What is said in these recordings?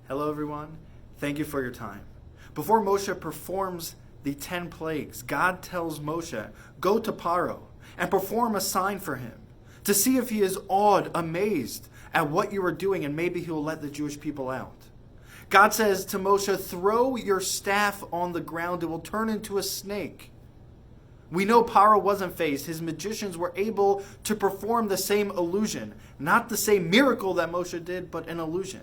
Hello everyone, thank you for your time. Before Moshe performs the 10 plagues, God tells Moshe, go to Paro and perform a sign for him to see if he is awed, amazed at what you are doing, and maybe he will let the Jewish people out. God says to Moshe, throw your staff on the ground, it will turn into a snake. We know Paro wasn't phased. His magicians were able to perform the same illusion, not the same miracle that Moshe did, but an illusion.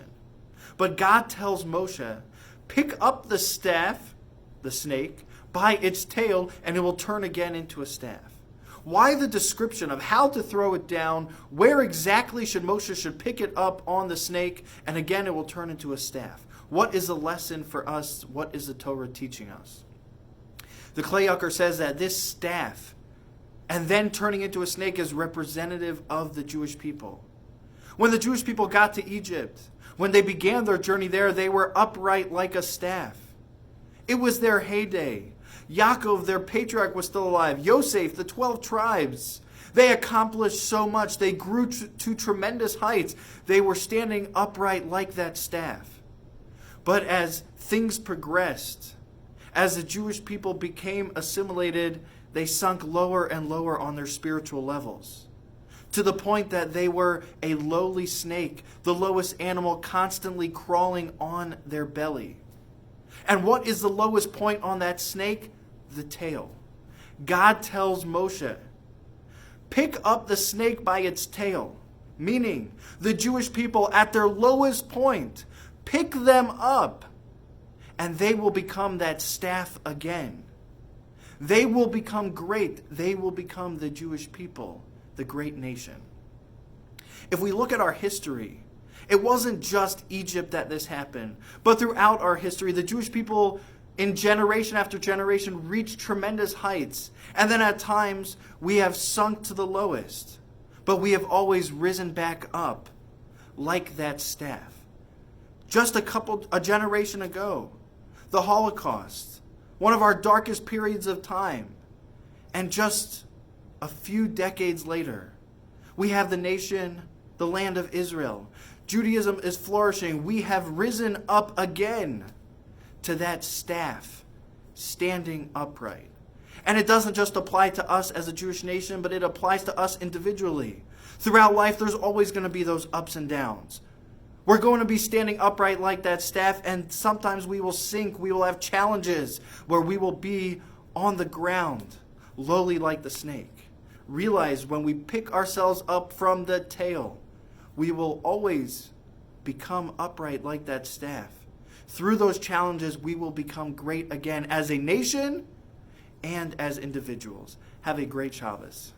But God tells Moshe, pick up the staff, the snake, by its tail, and it will turn again into a staff. Why the description of how to throw it down? Where exactly Moshe should pick it up on the snake, and again it will turn into a staff? What is the lesson for us? What is the Torah teaching us? The Klei Yakar says that this staff, and then turning into a snake, is representative of the Jewish people. When the Jewish people got to Egypt, when they began their journey there, they were upright like a staff. It was their heyday. Yaakov, their patriarch, was still alive. Yosef, the 12 tribes. They accomplished so much. They grew to tremendous heights. They were standing upright like that staff. But as things progressed, as the Jewish people became assimilated, they sunk lower and lower on their spiritual levels, to the point that they were a lowly snake, the lowest animal, constantly crawling on their belly. And what is the lowest point on that snake? The tail. God tells Moshe, pick up the snake by its tail, meaning the Jewish people at their lowest point, pick them up, and they will become that staff again. They will become great. They will become the Jewish people, the great nation. If we look at our history, it wasn't just Egypt that this happened, but throughout our history, the Jewish people in generation after generation reached tremendous heights. And then at times, we have sunk to the lowest, but we have always risen back up like that staff. Just a generation ago, the Holocaust, one of our darkest periods of time, and just a few decades later, we have the nation, the land of Israel. Judaism is flourishing. We have risen up again to that staff, standing upright. And it doesn't just apply to us as a Jewish nation, but it applies to us individually. Throughout life, there's always going to be those ups and downs. We're going to be standing upright like that staff, and sometimes we will sink. We will have challenges where we will be on the ground, lowly like the snake. Realize when we pick ourselves up from the tail, we will always become upright like that staff. Through those challenges, we will become great again as a nation and as individuals. Have a great Shabbos.